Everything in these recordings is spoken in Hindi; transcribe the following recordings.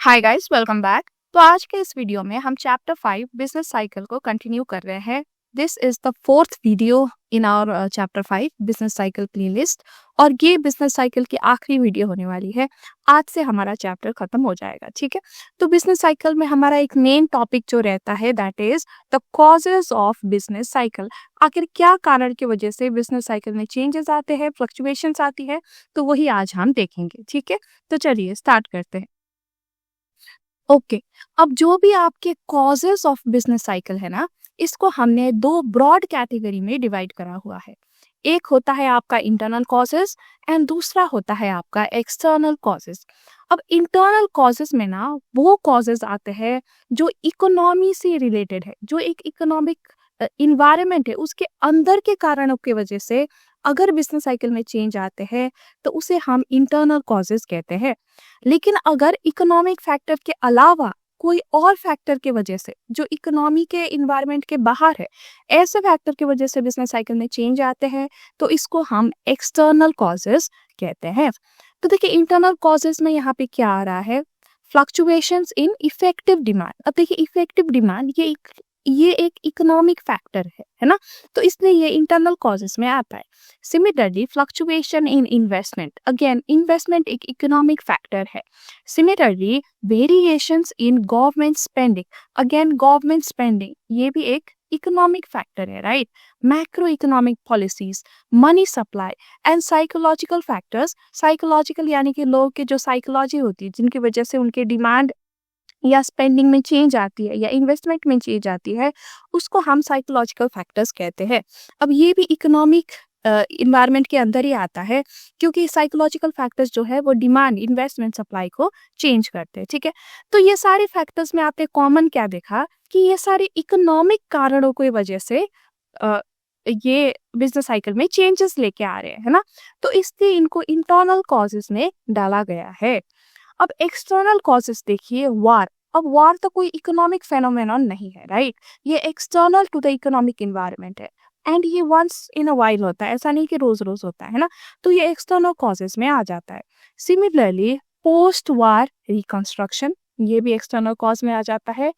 Hi guys, welcome back. तो आज के इस वीडियो में हम चैप्टर 5 बिजनेस साइकिल को कंटिन्यू कर रहे हैं। This is the fourth video in our chapter 5 business cycle playlist और ये बिजनेस साइकिल की आखिरी वीडियो होने वाली है। आज से हमारा चैप्टर खत्म हो जाएगा, ठीक है। तो बिजनेस साइकिल में हमारा एक मेन टॉपिक जो रहता है that is the causes of business cycle. आखिर क्या कारण की वजह से बिजनेस साइकिल में चेंजेस आते हैं, फ्लक्चुएशंस आती है, तो वही आज हम देखेंगे, ठीक है। तो चलिए स्टार्ट करते हैं। ओके अब जो भी आपके कॉजेस ऑफ बिजनेस साइकिल है ना, इसको हमने दो ब्रॉड कैटेगरी में डिवाइड करा हुआ है। एक होता है आपका इंटरनल कॉजेस एंड दूसरा होता है आपका एक्सटर्नल कॉजेस। अब इंटरनल कॉजेस में ना वो कॉजेस आते हैं जो इकोनॉमी से रिलेटेड है, जो एक इकोनॉमिक इन्वायरमेंट है उसके अंदर के कारणों की वजह से अगर बिजनेस साइकिल में चेंज आते हैं तो उसे हम इंटरनल कॉजेस कहते हैं। लेकिन अगर इकोनॉमिक फैक्टर के अलावा कोई और फैक्टर की वजह से जो इकोनॉमी के इन्वायरमेंट के बाहर है, ऐसे फैक्टर की वजह से बिजनेस साइकिल में चेंज आते हैं तो इसको हम एक्सटर्नल कॉजेस कहते हैं। तो देखिए इंटरनल कॉजेस में यहाँ पे क्या आ रहा है, फ्लक्चुएशंस इन इफेक्टिव डिमांड। अब देखिए इफेक्टिव डिमांड ये एक इकोनॉमिक फैक्टर है ना, तो इसलिए ये इंटरनल कॉजेस में आता है। Similarly fluctuation in investment, again investment एक इकोनॉमिक फैक्टर है। Similarly variations in government spending, again government spending ये भी एक इकोनॉमिक फैक्टर है, right. Macro economic policies, money supply and psychological factors. Psychological यानी कि लोगों की जो साइकोलॉजी होती है जिनकी वजह से उनके डिमांड या स्पेंडिंग में चेंज आती है या इन्वेस्टमेंट में चेंज आती है, उसको हम साइकोलॉजिकल फैक्टर्स कहते हैं। अब ये भी इकोनॉमिक इन्वायरमेंट के अंदर ही आता है क्योंकि साइकोलॉजिकल फैक्टर्स जो है वो डिमांड, इन्वेस्टमेंट, सप्लाई को चेंज करते हैं, ठीक है। तो ये सारे फैक्टर्स में आपने कॉमन क्या देखा कि ये सारे इकोनॉमिक कारणों की वजह से अ, ये बिजनेस साइकिल में चेंजेस लेके आ रहे हैं, है ना। तो इसलिए इनको इंटरनल कॉजेस में डाला गया है। अब एक्सटर्नल कॉजेस देखिए, वार। अब वार तो कोई इकोनॉमिक फेनोमेनॉन नहीं है, राइट। ये external to the economic environment है एंड ये वंस इन अ वाइल होता है, ऐसा नहीं कि रोज रोज होता है ना। तो ये एक्सटर्नल कॉजेस में आ जाता है। सिमिलरली पोस्ट वार रिकंस्ट्रक्शन, ये भी एक्सटर्नल कॉज में आ जाता है।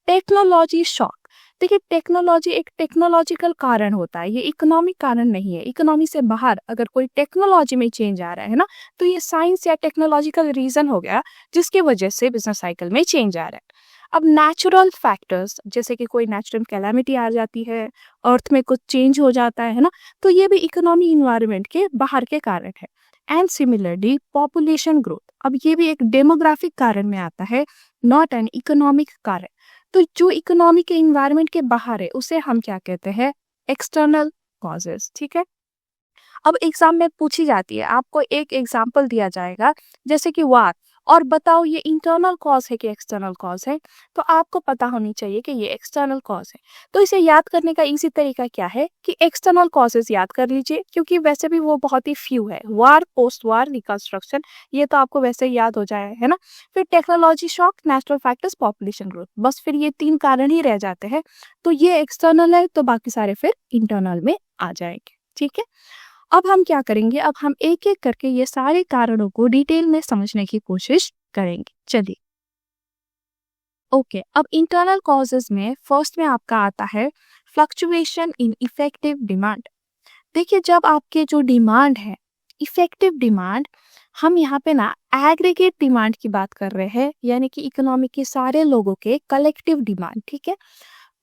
टेक्नोलॉजी शॉक, देखिए टेक्नोलॉजी एक टेक्नोलॉजिकल कारण होता है, ये इकोनॉमिक कारण नहीं है। इकोनॉमी से बाहर अगर कोई टेक्नोलॉजी में चेंज आ रहा है ना, तो ये साइंस या टेक्नोलॉजिकल रीजन हो गया जिसकी वजह से बिजनेस साइकिल में चेंज आ रहा है। अब नेचुरल फैक्टर्स जैसे कि कोई नेचुरल कैलामिटी आ जाती है, अर्थ में कुछ चेंज हो जाता है ना, तो ये भी इकोनॉमी इन्वायरमेंट के बाहर के कारण है। एंड सिमिलरली पॉपुलेशन ग्रोथ, अब ये भी एक डेमोग्राफिक कारण में आता है, नॉट एन इकोनॉमिक कारण। तो जो इकोनॉमी के इन्वायरमेंट के बाहर है उसे हम क्या कहते हैं, एक्सटर्नल कॉजेस, ठीक है। अब एग्जाम में पूछी जाती है, आपको एक एग्जाम्पल दिया जाएगा जैसे कि वार, और बताओ ये इंटरनल कॉज है कि एक्सटर्नल कॉज है, तो आपको पता होनी चाहिए कि ये एक्सटर्नल कॉज है। तो इसे याद करने का इजी तरीका क्या है कि एक्सटर्नल कॉजेस याद कर लीजिए, क्योंकि वैसे भी वो बहुत ही फ्यू है, वार, पोस्ट वार, रिकंस्ट्रक्शन, ये तो आपको वैसे ही याद हो जाए, है ना। फिर technology shock, natural factors, population growth, बस फिर ये तीन कारण ही रह जाते हैं। तो ये एक्सटर्नल है तो बाकी सारे फिर इंटरनल में आ जाएंगे, ठीक है। अब हम क्या करेंगे, अब हम एक एक करके ये सारे कारणों को डिटेल में समझने की कोशिश करेंगे, चलिए। ओके अब इंटरनल कॉजेज में फर्स्ट में आपका आता है फ्लक्चुएशन इन इफेक्टिव डिमांड। देखिए जब आपके जो डिमांड है, इफेक्टिव डिमांड, हम यहाँ पे ना एग्रीगेट डिमांड की बात कर रहे हैं, यानी कि इकोनॉमी के सारे लोगों के कलेक्टिव डिमांड, ठीक है।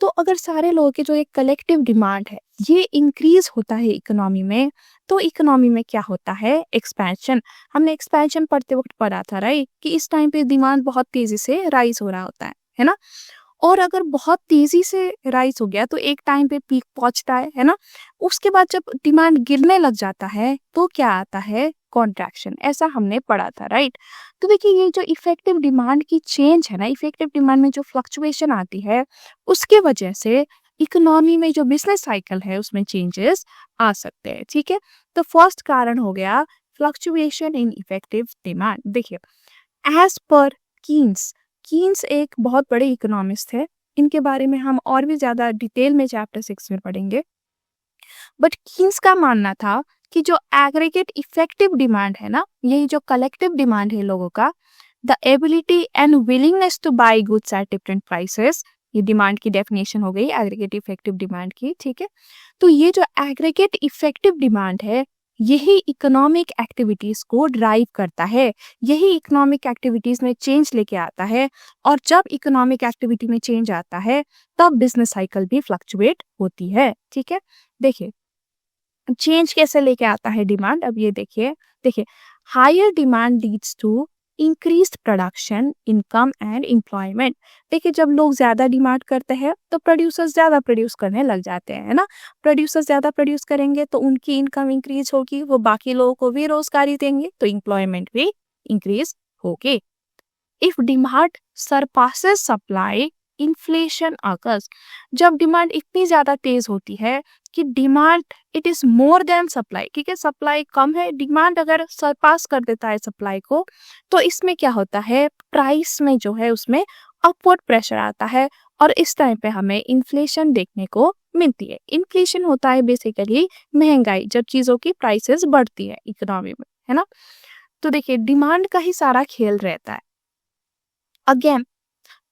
तो अगर सारे लोगों की जो एक कलेक्टिव डिमांड है ये इंक्रीज होता है इकोनॉमी में, तो इकोनॉमी में क्या होता है, एक्सपेंशन। हमने एक्सपेंशन पढ़ते वक्त पढ़ा था, राइट, कि इस टाइम पे डिमांड बहुत तेजी से राइज हो रहा होता है ना। और अगर बहुत तेजी से राइज हो गया तो एक टाइम पे पीक पहुंचता है ना। उसके बाद जब डिमांड गिरने लग जाता है तो क्या आता है, कॉन्ट्रैक्शन, ऐसा हमने पढ़ा था, राइट। तो देखिए ये जो इफेक्टिव डिमांड की चेंज है ना, इफेक्टिव डिमांड में जो फ्लक्चुएशन आती है उसके वजह से इकोनॉमी में जो बिजनेस साइकिल है उसमें चेंजेस आ सकते हैं, ठीक है। तो फर्स्ट कारण हो गया फ्लक्चुएशन इन इफेक्टिव डिमांड। देखिए एज पर कीन्स, कीन्स एक बहुत बड़े इकोनॉमिस्ट है, इनके बारे में हम और भी ज्यादा डिटेल में चैप्टर 6 में पढ़ेंगे। बट कीन्स का मानना था कि जो एग्रीगेट इफेक्टिव डिमांड है ना, यही जो कलेक्टिव डिमांड है लोगों का, the ability and willingness to buy goods at different prices. ये डिमांड की डेफिनेशन हो गई एग्रीगेट इफेक्टिव डिमांड की, ठीक है। तो ये जो एग्रीगेट इफेक्टिव डिमांड है, यही इकोनॉमिक एक्टिविटीज को ड्राइव करता है, यही इकोनॉमिक एक्टिविटीज में चेंज लेके आता है। और जब इकोनॉमिक एक्टिविटी में चेंज आता है तब बिजनेस साइकिल भी फ्लक्चुएट होती है, ठीक है। देखिए चेंज कैसे लेके आता है डिमांड, अब ये देखिए देखिए higher demand leads to increased production, income and employment. देखिए जब लोग ज्यादा डिमांड करते हैं तो प्रोड्यूसर्स ज्यादा प्रोड्यूस करने लग जाते हैं, है ना। प्रोड्यूसर्स ज्यादा प्रोड्यूस करेंगे तो उनकी इनकम इंक्रीज होगी, वो बाकी लोगों को भी रोजगारी देंगे तो एम्प्लॉयमेंट भी इंक्रीज होगी। If demand surpasses supply, inflation occurs. जब डिमांड इतनी ज्यादा तेज होती है कि demand it is more than supply, ठीक है, सप्लाई कम है, डिमांड अगर सरपास कर देता है सप्लाई को, तो इसमें क्या होता है, प्राइस में जो है उसमें अपवर्ड प्रेशर आता है और इस टाइम पे हमें इन्फ्लेशन देखने को मिलती है। इन्फ्लेशन होता है बेसिकली महंगाई, जब चीजों की प्राइसेस बढ़ती है इकोनॉमी में, है ना। तो देखिए डिमांड का ही सारा खेल रहता है। Again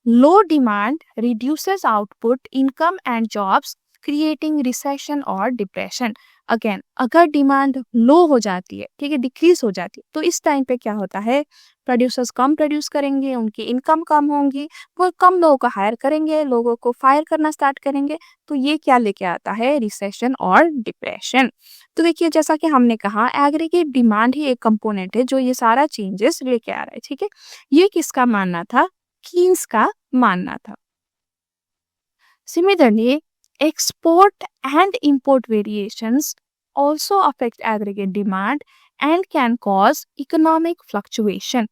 low demand reduces output, income and jobs, creating recession और depression। अगेन अगर डिमांड लो हो जाती है, ठीक है, डिक्रीज हो जाती है, तो इस टाइम पे क्या होता है, प्रोड्यूसर्स कम प्रोड्यूस करेंगे, उनकी इनकम कम होंगी, वो कम लोगों को हायर करेंगे, लोगों को फायर करना स्टार्ट करेंगे, तो ये क्या लेके आता है, रिसेशन और डिप्रेशन। तो देखिए जैसा कि हमने कहा एग्रीगेट डिमांड ही एक कंपोनेंट है जो ये सारा चेंजेस लेके आ रहा है, ठीक है। ये किसका मानना था, कीन्स का मानना था। Similarly, export and import variations also affect aggregate demand and can cause economic fluctuation।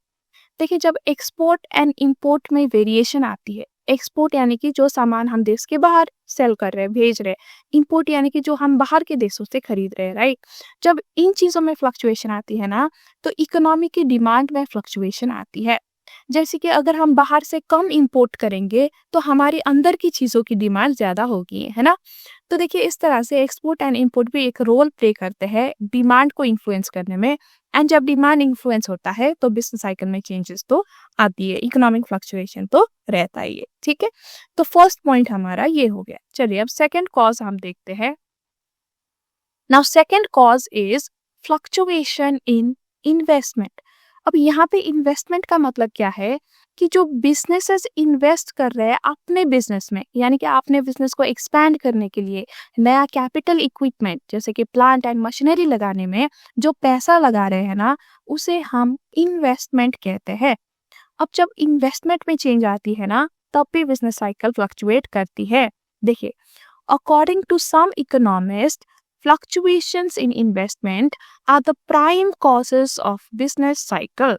देखिए जब एक्सपोर्ट एंड इंपोर्ट में वेरिएशन आती है, एक्सपोर्ट यानी कि जो सामान हम देश के बाहर सेल कर रहे हैं, भेज रहे हैं, इंपोर्ट यानी कि जो हम बाहर के देशों से खरीद रहे हैं, राइट। जब इन चीजों में फ्लक्चुएशन आती है ना, तो इकोनॉमी की डिमांड में फ्लक्चुएशन आती है। जैसे कि अगर हम बाहर से कम इंपोर्ट करेंगे तो हमारे अंदर की चीजों की डिमांड ज्यादा होगी, है ना। तो देखिए इस तरह से एक्सपोर्ट एंड इंपोर्ट भी एक रोल प्ले करते हैं डिमांड को इन्फ्लुएंस करने में। एंड जब डिमांड इन्फ्लुएंस होता है तो बिजनेस साइकिल में चेंजेस तो आती है, इकोनॉमिक फ्लक्चुएशन तो रहता ही है, ठीक है। तो फर्स्ट पॉइंट हमारा ये हो गया। चलिए अब सेकेंड कॉज हम देखते हैं। Now second cause is fluctuation in investment. अब यहाँ पे इन्वेस्टमेंट का मतलब क्या है कि जो बिजनेसेस इन्वेस्ट कर रहे हैं अपने बिजनेस में, यानी कि अपने बिजनेस को एक्सपैंड करने के लिए नया कैपिटल इक्विपमेंट जैसे कि प्लांट एंड मशीनरी लगाने में जो पैसा लगा रहे हैं ना, उसे हम इन्वेस्टमेंट कहते हैं। अब जब इन्वेस्टमेंट में चेंज आती है ना, तब भी बिजनेस साइकिल फ्लक्चुएट करती है। देखिए according to some economist, fluctuations in investment are the prime causes of business cycle.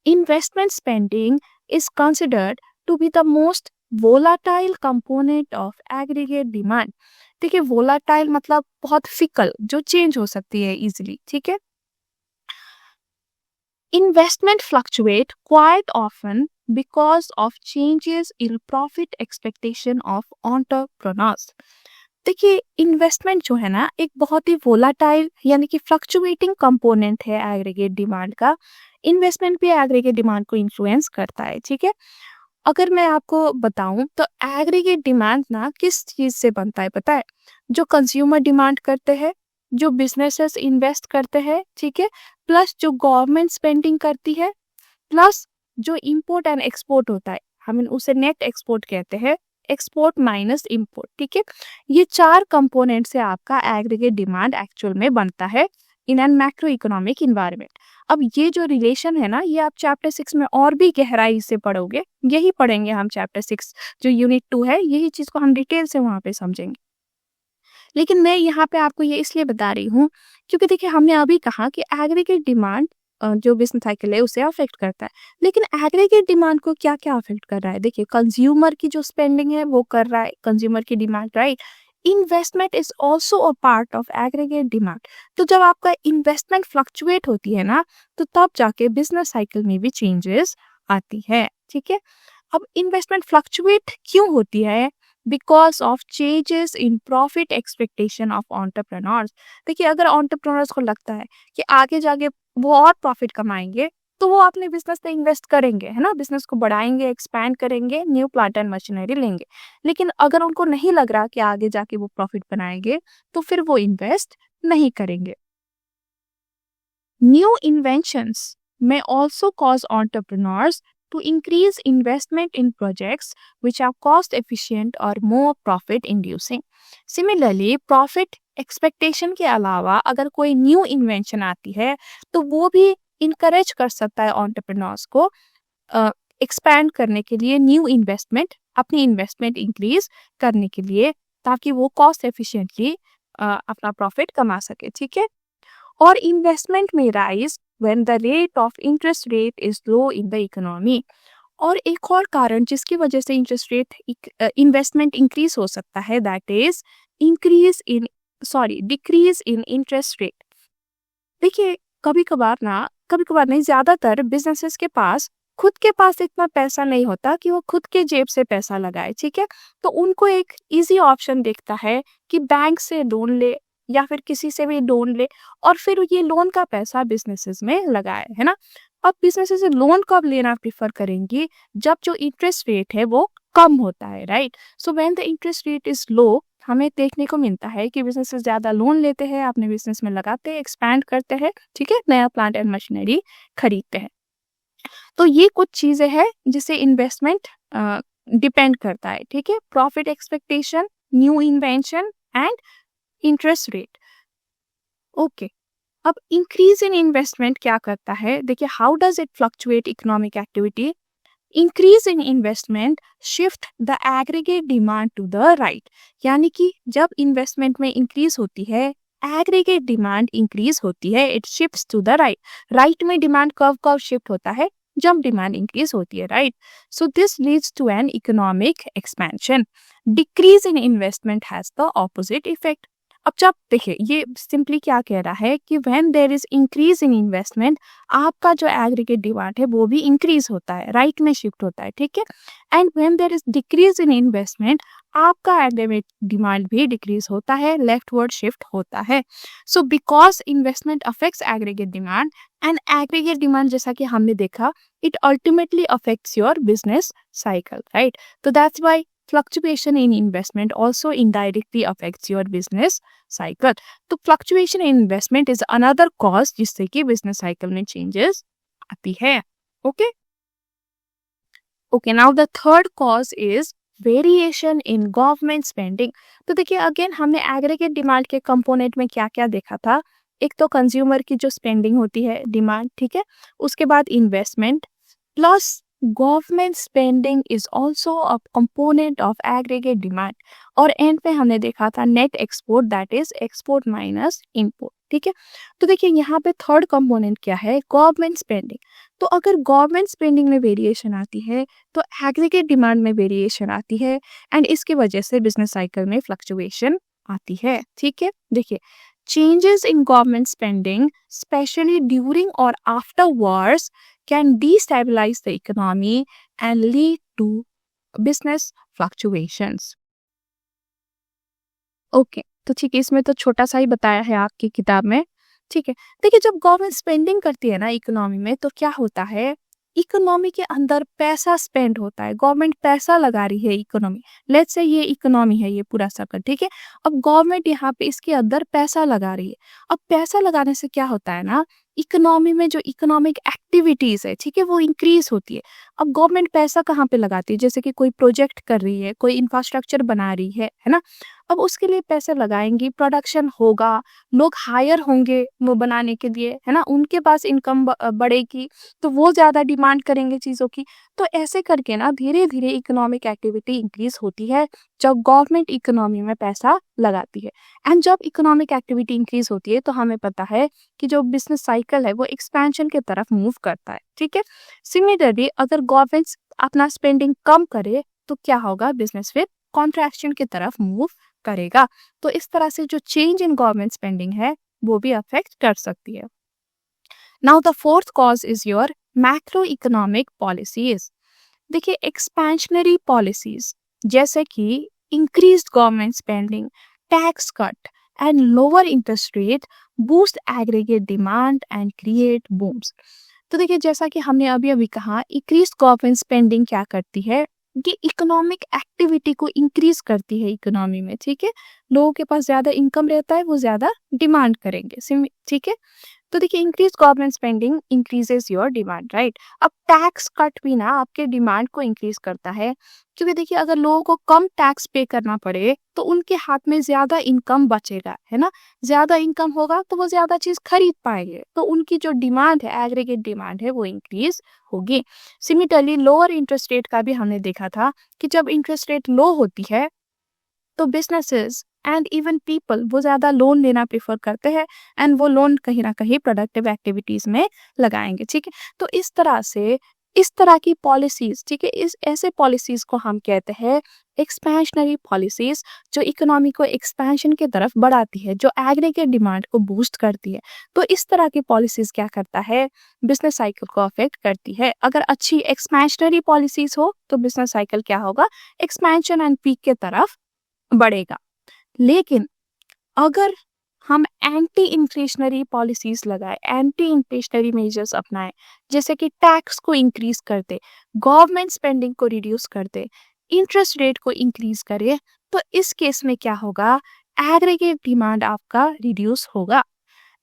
Investment spending is considered to be the most volatile component of aggregate demand। देखिए volatile मतलब बहुत फिकल, जो चेंज हो सकती है इजीली, ठीक है। Investment fluctuate quite often because of changes in profit expectation of entrepreneurs। देखिए इन्वेस्टमेंट जो है ना एक बहुत ही वोलाटाइल यानी कि फ्लक्चुएटिंग कंपोनेंट है एग्रीगेट डिमांड का। इन्वेस्टमेंट भी एग्रीगेट डिमांड को इन्फ्लुएंस करता है, ठीक है। अगर मैं आपको बताऊं तो एग्रीगेट डिमांड ना किस चीज से बनता है पता है, जो कंज्यूमर डिमांड करते हैं, जो बिजनेसेस इन्वेस्ट करते हैं, ठीक है, प्लस जो गवर्नमेंट स्पेंडिंग करती है, प्लस जो इंपोर्ट एंड एक्सपोर्ट होता है, हम उसे नेट एक्सपोर्ट कहते हैं, एक्सपोर्ट माइनस इंपोर्ट, ठीक है। ये चार कंपोनेंट से आपका एग्रीगेट डिमांड एक्चुअल में बनता है in an macro economic environment. अब ये जो रिलेशन है ना, ये आप चैप्टर 6 में और भी गहराई से पढ़ोगे, यही पढ़ेंगे हम चैप्टर 6 जो यूनिट 2 है, यही चीज को हम डिटेल से वहां पे समझेंगे। लेकिन मैं यहाँ पे आपको ये इसलिए बता रही हूँ क्योंकि देखिए हमने अभी कहा कि एग्रीगेट डिमांड जो बिजनेस साइकिल है उसे अफेक्ट करता है, लेकिन एग्रीगेट डिमांड को क्या क्या अफेक्ट कर रहा है, देखिए कंज्यूमर की जो स्पेंडिंग है वो कर रहा है, कंज्यूमर की demand, right. Investment is also a part of aggregate demand. तो जब आपका इन्वेस्टमेंट फ्लक्चुएट होती है ना, तो तब जाके बिजनेस साइकिल में भी चेंजेस आती है, ठीक है। अब इन्वेस्टमेंट फ्लक्चुएट क्यों होती है, because of changes in profit expectation of entrepreneurs. देखिए अगर एंटरप्रेन्योर्स को लगता है कि आगे जाके वो और प्रॉफिट कमाएंगे, तो वो अपने बिजनेस में इन्वेस्ट करेंगे, है ना, बिजनेस को बढ़ाएंगे, एक्सपैंड करेंगे, न्यू प्लांट एंड मशीनरी लेंगे। लेकिन अगर उनको नहीं लग रहा कि आगे जाके वो प्रॉफिट बनाएंगे, तो फिर वो इन्वेस्ट नहीं करेंगे। New inventions may also cause entrepreneurs to increase investment in projects which are cost efficient or more profit inducing. Similarly, profit expectation के अलावा अगर कोई न्यू इन्वेंशन आती है तो वो भी इनकरेज कर सकता है entrepreneurs को एक्सपैंड करने के लिए, न्यू इन्वेस्टमेंट, अपनी इन्वेस्टमेंट इंक्रीज करने के लिए, ताकि वो कॉस्ट एफिशिएंटली अपना प्रॉफिट कमा सके। ठीक है, और इन्वेस्टमेंट में rise when the rate of interest rate is low in the economy. और एक और कारण जिसकी वजह से इंटरेस्ट रेट इन्वेस्टमेंट इंक्रीज हो सकता है, that is decrease in interest rate. देखिए, कभी कभार नहीं, ज्यादातर बिजनेसेस के पास खुद के पास इतना पैसा नहीं होता कि वो खुद के जेब से पैसा लगाए। ठीक है, तो उनको एक इजी ऑप्शन दिखता है कि बैंक से लोन ले या फिर किसी से भी लोन ले और फिर ये लोन का पैसा बिजनेसेस में लगाए, है ना। अब बिजनेसेस लोन कब लेना प्रिफर करेंगी, जब जो इंटरेस्ट रेट है वो कम होता है, right. So when the interest rate is low, हमें देखने को मिलता है कि बिजनेसेस ज्यादा लोन लेते हैं, अपने बिजनेस में लगाते हैं, एक्सपैंड करते हैं, ठीक है, नया प्लांट एंड मशीनरी खरीदते हैं। तो ये कुछ चीजें हैं जिससे इन्वेस्टमेंट डिपेंड करता है। ठीक है, profit expectation, new invention and interest rate. Okay, अब इंक्रीज इन इन्वेस्टमेंट क्या करता है, देखिए, how does it fluctuate economic activity. Increase in investment shift the aggregate demand to the right. यानी कि जब इन्वेस्टमेंट में इंक्रीज होती है, एग्रीगेट डिमांड इंक्रीज होती है, it shifts to the right. Right में डिमांड कब शिफ्ट होता है, जब डिमांड इंक्रीज होती है, right. So this leads to an economic expansion. Decrease in investment has the opposite effect. अब जब देखिए, ये सिंपली क्या कह रहा है कि when there is increase in investment, आपका जो एग्रीगेट डिमांड है वो भी इंक्रीज होता है, राइट में शिफ्ट होता है। ठीक है, and when there is decrease in investment, आपका एग्रीगेट डिमांड भी डिक्रीज होता है, लेफ्टवर्ड शिफ्ट होता है। So because investment affects aggregate demand and aggregate demand, जैसा कि हमने देखा, it ultimately affects your business cycle, right. तो that's why fluctuation in investment also indirectly affects your business cycle. तो fluctuation in investment is another cause जिससे कि business cycle में changes आती है। Okay? Okay, now the third cause is variation in government spending. तो देखिए, अगेन हमने एग्रीगेट डिमांड के कंपोनेंट में क्या क्या देखा था। एक तो कंज्यूमर की जो स्पेंडिंग होती है, डिमांड, ठीक है, उसके बाद investment, plus government spending is also a component of aggregate demand. और एंड पे हमने देखा था net export, that is export minus import. ठीक है, तो देखिए यहाँ पे थर्ड कंपोनेंट क्या है, गवर्नमेंट स्पेंडिंग। तो अगर गवर्नमेंट स्पेंडिंग में वेरिएशन आती है तो एग्रीगेट डिमांड में वेरिएशन आती है, एंड इसकी वजह से बिजनेस साइकिल में फ्लक्चुएशन आती है। ठीक है, देखिए, changes in government spending, especially during or after wars, can destabilize the economy and lead to business fluctuations. Okay, तो ठीक है, इसमें तो छोटा सा ही बताया है आपकी किताब में। ठीक है, देखिए, जब गवर्नमेंट स्पेंडिंग करती है ना इकोनॉमी में, तो क्या होता है, इकोनॉमी के अंदर पैसा स्पेंड होता है, गवर्नमेंट पैसा लगा रही है इकोनॉमी। लेट्स से ये इकोनॉमी है, ये पूरा सर्कल, ठीक है। अब गवर्नमेंट यहाँ पे इसके अंदर पैसा लगा रही है। अब पैसा लगाने से क्या होता है ना, इकोनॉमी में जो इकोनॉमिक एक्टिविटीज है, ठीक है, वो इंक्रीज होती है। अब गवर्नमेंट पैसा कहाँ पे लगाती है, जैसे कि कोई प्रोजेक्ट कर रही है, कोई इंफ्रास्ट्रक्चर बना रही है ना। अब उसके लिए पैसे लगाएंगी, प्रोडक्शन होगा, लोग हायर होंगे वो बनाने के लिए, है ना, उनके पास इनकम बढ़ेगी, तो वो ज्यादा डिमांड करेंगे चीजों की। तो ऐसे करके ना धीरे धीरे इकोनॉमिक एक्टिविटी इंक्रीज होती है जब गवर्नमेंट इकोनॉमी में पैसा लगाती है। एंड जब इकोनॉमिक एक्टिविटी इंक्रीज होती है तो हमें पता है कि जो बिजनेस साइकिल है वो एक्सपेंशन की तरफ मूव करता है। ठीक है, सिमिलरली अगर गवर्नमेंट अपना स्पेंडिंग कम करे तो क्या होगा, बिजनेस फिर कॉन्ट्रैक्शन की तरफ मूव करेगा। तो इस तरह से जो चेंज इन गवर्नमेंट स्पेंडिंग है वो भी अफेक्ट कर सकती है। Now the fourth cause is your macro economic policies. देखिए, एक्सपेंशनरी पॉलिसीज जैसे कि increased government spending, tax cut and lower interest rate boost aggregate demand and create बूम्स। तो देखिए जैसा कि हमने अभी-अभी कहा इंक्रीज़ गवर्नमेंट स्पेंडिंग क्या करती है, ये इकोनॉमिक एक्टिविटी को इंक्रीज़ करती है इकोनॉमी में, ठीक है? लोगों के पास ज़्यादा इनकम रहता है, वो ज़्यादा डिमांड करेंगे, ठीक है? तो देखिए increase government spending increases your demand, right? अब टैक्स कट भी ना आपके डिमांड को इंक्रीज करता है, क्योंकि देखिए अगर लोगों को कम टैक्स पे करना पड़े तो उनके हाथ में ज्यादा इनकम बचेगा, है ना? ज्यादा इनकम होगा तो वो ज्यादा चीज खरीद पाएंगे, तो उनकी जो डिमांड है, एग्रीगेट डिमांड है, वो इंक्रीज होगी। सिमिलरली लोअर इंटरेस्ट रेट का भी हमने देखा था कि जब इंटरेस्ट रेट लो होती है तो बिजनेसेस एंड इवन पीपल वो ज़्यादा लोन लेना प्रेफर करते हैं, एंड वो लोन कहीं ना कहीं प्रोडक्टिव एक्टिविटीज में लगाएंगे, ठीक है? तो इस तरह से इस तरह की पॉलिसीज, ठीक है, इस ऐसे पॉलिसीज को हम कहते हैं एक्सपेंशनरी पॉलिसीज, जो इकोनॉमी को एक्सपेंशन की तरफ बढ़ाती है, जो एग्रीगेट डिमांड को बूस्ट करती है। तो इस तरह की पॉलिसीज क्या करता है, बिजनेस साइकिल को अफेक्ट करती है। अगर अच्छी एक्सपेंशनरी पॉलिसीज हो तो बिजनेस साइकिल क्या होगा, एक्सपेंशन एंड पीक के तरफ बढ़ेगा। लेकिन अगर हम एंटी इन्फ्लेशनरी पॉलिसीज लगाए, एंटी इन्फ्लेशनरी मेजर्स अपनाएं, जैसे कि टैक्स को इंक्रीज कर दे, गवर्नमेंट स्पेंडिंग को रिड्यूस कर दे, इंटरेस्ट रेट को इंक्रीज करे, तो इस केस में क्या होगा, एग्रीगेट डिमांड आपका रिड्यूस होगा।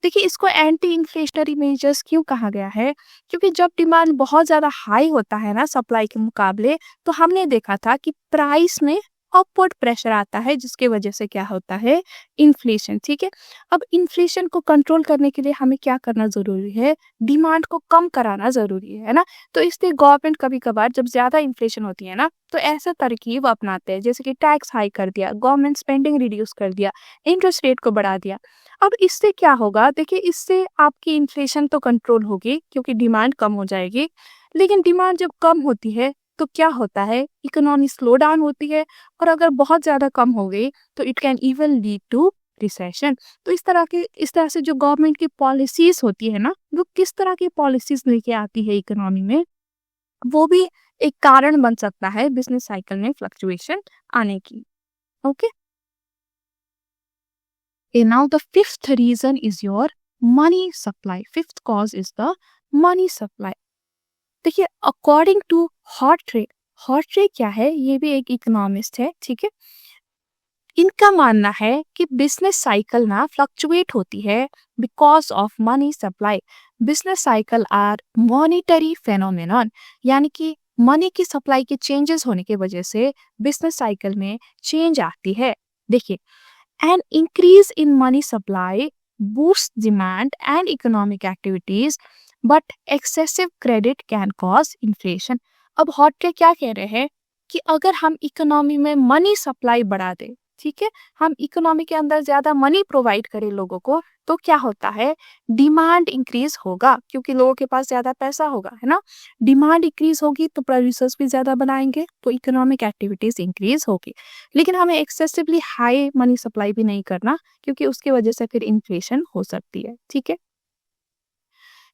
देखिए इसको एंटी इन्फ्लेशनरी मेजर्स क्यों कहा गया है, क्योंकि जब डिमांड बहुत ज्यादा हाई होता है ना सप्लाई के मुकाबले, तो हमने देखा था कि प्राइस में अपवर्ड प्रेशर आता है, जिसके वजह से क्या होता है, इन्फ्लेशन, ठीक है? अब इन्फ्लेशन को कंट्रोल करने के लिए हमें क्या करना जरूरी है, डिमांड को कम कराना जरूरी है ना? तो इसलिए गवर्नमेंट कभी कभार जब ज्यादा इन्फ्लेशन होती है ना, तो ऐसा तरकीब अपनाते हैं, जैसे कि टैक्स हाई कर दिया, गवर्नमेंट स्पेंडिंग रिड्यूस कर दिया, इंटरेस्ट रेट को बढ़ा दिया। अब इससे क्या होगा, देखिए इससे आपकी इन्फ्लेशन तो कंट्रोल होगी क्योंकि डिमांड कम हो जाएगी, लेकिन डिमांड जब कम होती है तो क्या होता है, इकोनॉमी स्लो डाउन होती है, और अगर बहुत ज्यादा कम हो गई तो it can even lead to recession. तो इस तरह से जो गवर्नमेंट की पॉलिसीज होती है ना, वो किस तरह की पॉलिसीज लेके आती है इकोनॉमी में, वो भी एक कारण बन सकता है बिजनेस साइकिल में फ्लक्चुएशन आने की। Okay, now the fifth reason is your money supply. Fifth cause is the money supply. देखिए अकॉर्डिंग टू हॉट क्या है, ये भी एक इकोनॉमिस्ट है, ठीक है? इनका मानना है कि बिजनेस साइकिल ना फ्लक्चुएट होती है because of money supply. Business cycle are monetary phenomenon, यानी कि मनी की सप्लाई के चेंजेस होने की वजह से बिजनेस साइकिल में चेंज आती है। देखिए, an increase in money supply boosts demand and economic activities, but excessive credit can cause inflation. अब हॉटके क्या कह रहे हैं कि अगर हम इकोनॉमी में मनी सप्लाई बढ़ा दें, ठीक है, हम इकोनॉमी के अंदर ज्यादा मनी प्रोवाइड करें लोगों को, तो क्या होता है, डिमांड इंक्रीज होगा, क्योंकि लोगों के पास ज्यादा पैसा होगा, है ना? डिमांड इंक्रीज होगी तो प्रोड्यूसर्स भी ज्यादा बनाएंगे, तो इकोनॉमिक एक्टिविटीज इंक्रीज होगी। लेकिन हमें एक्सेसिवली हाई मनी सप्लाई भी नहीं करना, क्योंकि उसकी वजह से फिर इन्फ्लेशन हो सकती है, ठीक है?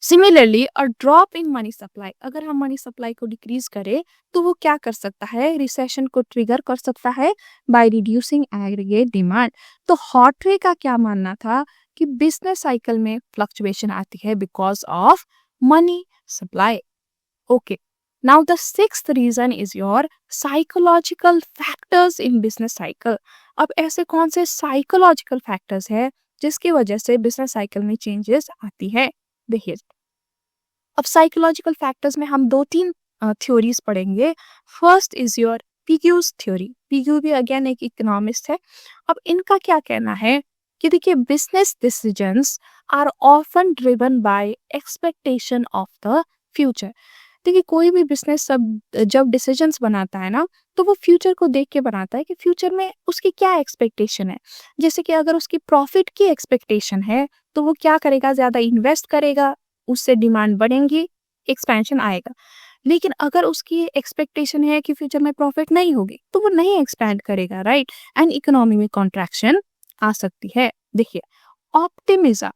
Similarly a drop in money supply, अगर हम मनी सप्लाई को डिक्रीज करें तो वो क्या कर सकता है, रिसेशन को ट्रिगर कर सकता है बाय रिड्यूसिंग एग्रीगेट डिमांड। तो हॉटवे का क्या मानना था कि बिजनेस साइकिल में फ्लक्चुएशन आती है because of money supply. Okay, now the sixth reason is your psychological factors in business cycle. अब ऐसे कौन से साइकोलॉजिकल फैक्टर्स है जिसकी वजह से बिजनेस साइकिल में चेंजेस आती है? देखिए, अब साइकोलॉजिकल फैक्टर्स में हम दो तीन थ्योरीज पढ़ेंगे। First is your Pigou's theory. Pigou भी अगेन एक इकोनॉमिस्ट है। अब इनका क्या कहना है कि देखिए business decisions are often driven by expectation of the future. देखिए कोई भी बिजनेस सब जब डिसीजंस बनाता है ना, तो वो फ्यूचर को देख के बनाता है कि फ्यूचर में उसकी क्या एक्सपेक्टेशन है। जैसे कि अगर उसकी प्रॉफिट की एक्सपेक्टेशन है तो वो क्या करेगा, ज्यादा इन्वेस्ट करेगा, उससे डिमांड बढ़ेंगी, एक्सपेंशन आएगा। लेकिन अगर उसकी एक्सपेक्टेशन है कि फ्यूचर में प्रॉफिट नहीं होगी तो वो नहीं एक्सपैंड करेगा, राइट? एंड इकोनॉमी में कॉन्ट्रैक्शन आ सकती है। देखिए, optimism,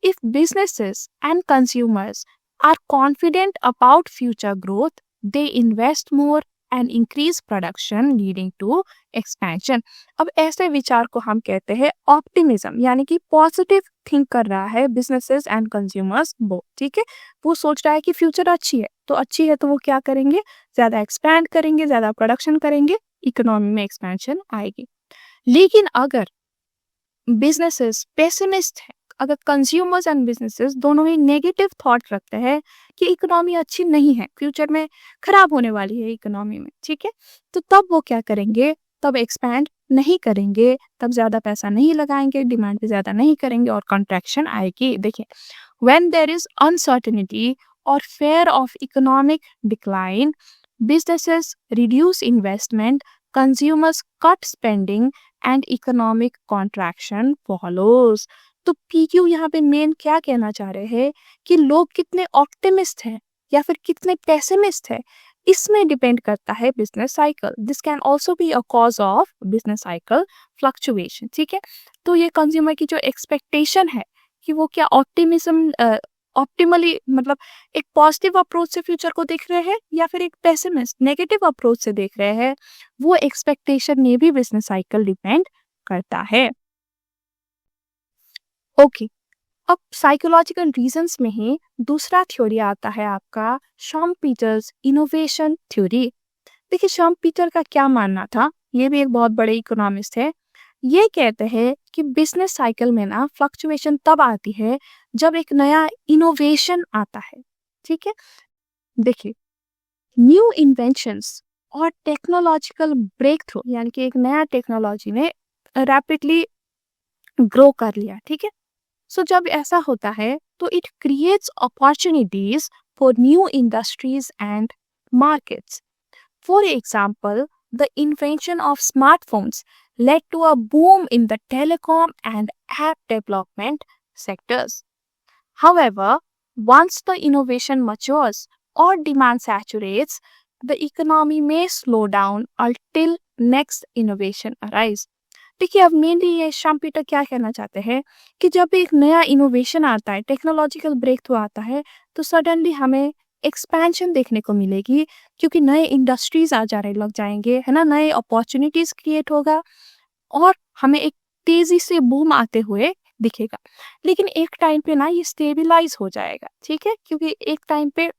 if businesses and consumers are confident about future growth, they invest more and increase production leading to expansion। अब ऐसे विचार को हम कहते हैं ऑप्टिमिज्म, यानी कि पॉजिटिव थिंक कर रहा है बिजनेसेस एंड कंज्यूमर्स बोथ। ठीक है, वो सोच रहा है कि फ्यूचर अच्छी है, तो अच्छी है तो वो क्या करेंगे, ज्यादा एक्सपैंड करेंगे, ज्यादा प्रोडक्शन करेंगे, इकोनॉमी में एक्सपेंशन आएगी। लेकिन अगर बिजनेसेस पेसिमिस्ट है, अगर कंज्यूमर्स एंड बिजनेसेस दोनों ही नेगेटिव थॉट रखते हैं कि इकोनॉमी अच्छी नहीं है, फ्यूचर में खराब होने वाली है इकोनॉमी में, ठीक है, तो तब वो क्या करेंगे, तब एक्सपैंड नहीं करेंगे, तब ज्यादा पैसा नहीं लगाएंगे, डिमांड पे ज्यादा नहीं करेंगे और कॉन्ट्रैक्शन आएगी। देखिए, व्हेन देयर इज अनसर्टेनिटी और fair of economic decline, businesses reduce investment, consumers cut spending and economic contraction follows। तो पीक्यू यहाँ पे मेन क्या कहना चाह रहे हैं कि लोग कितने ऑप्टिमिस्ट हैं या फिर कितने पेसिमिस्ट है, इसमें डिपेंड करता है business cycle. This can also be a cause of business cycle fluctuation. ठीक है, तो ये कंज्यूमर की जो एक्सपेक्टेशन है कि वो क्या ऑप्टिमिज्म ऑप्टिमली मतलब एक पॉजिटिव अप्रोच से फ्यूचर को देख रहे हैं या फिर एक पेसिमिस्ट नेगेटिव अप्रोच से देख रहे हैं, वो एक्सपेक्टेशन में भी बिजनेस साइकिल डिपेंड करता है। ओके, अब साइकोलॉजिकल रीजंस में ही दूसरा थ्योरी आता है आपका शॉम्पीटर्स इनोवेशन थ्योरी। देखिए, शॉम्पीटर का क्या मानना था, ये भी एक बहुत बड़े इकोनॉमिस्ट है। ये कहते हैं कि बिजनेस साइकिल में ना फ्लक्चुएशन तब आती है जब एक नया इनोवेशन आता है। ठीक है, देखिए, न्यू इन्वेंशंस और टेक्नोलॉजिकल ब्रेक थ्रू, यानी कि एक नया टेक्नोलॉजी ने रैपिडली ग्रो कर लिया। ठीक है, सो जब ऐसा होता है तो it creates opportunities for new industries and markets. For example, the invention of smartphones led to a boom in the telecom and app development sectors. However, once the innovation matures or demand saturates, the economy may slow down until next innovation arises. देखिए, अब मेनली ये शॉम्पीटर क्या कहना चाहते हैं कि जब एक नया इनोवेशन आता है, टेक्नोलॉजिकल ब्रेक थ्रू आता है, तो सडनली हमें एक्सपेंशन देखने को मिलेगी, क्योंकि नए इंडस्ट्रीज आ जा रहे लग जाएंगे, है ना, नए अपॉर्चुनिटीज क्रिएट होगा और हमें एक तेजी से बूम आते हुए दिखेगा। लेकिन एक टाइम पे ना ये स्टेबलाइज हो जाएगा। ठीक है, क्योंकि एक टाइम पे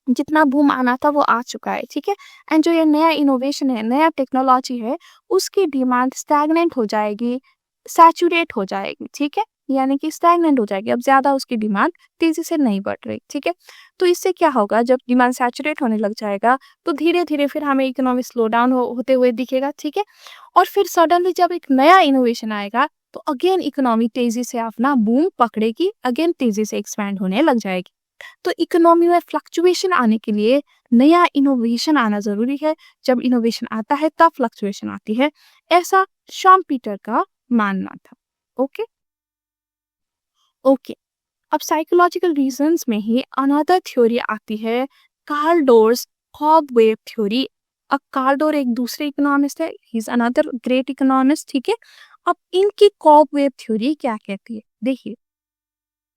जितना बूम आना था वो आ चुका है। ठीक है, एंड जो ये नया इनोवेशन है, नया टेक्नोलॉजी है, उसकी डिमांड स्टैग्नेंट हो जाएगी, सैचुरेट हो जाएगी। ठीक है, यानी कि स्टैग्नेंट हो जाएगी, अब ज्यादा उसकी डिमांड तेजी से नहीं बढ़ रही। ठीक है, तो इससे क्या होगा, जब डिमांड सैचुरेट होने लग जाएगा तो धीरे धीरे फिर हमें इकोनॉमिक स्लो डाउन होते हुए दिखेगा। ठीक है, और फिर सडनली जब एक नया इनोवेशन आएगा तो अगेन इकोनॉमी तेजी से अपना बूम पकड़ेगी, अगेन तेजी से एक्सपैंड होने लग जाएगी। तो इकोनॉमी में फ्लक्चुएशन आने के लिए नया इनोवेशन आना जरूरी है। जब इनोवेशन आता है तब फ्लक्चुएशन आती है, ऐसा शॉम्पीटर का मानना था। ओके ओके, अब साइकोलॉजिकल रीजंस में ही अनदर थ्योरी आती है, कार्ल कॉबवेव थ्योरी। अब कार्ल एक दूसरे इकोनॉमिस्ट है, he is another great economist. ठीक है, अब इनकी कॉबवेव थ्योरी क्या कहती है, देखिए,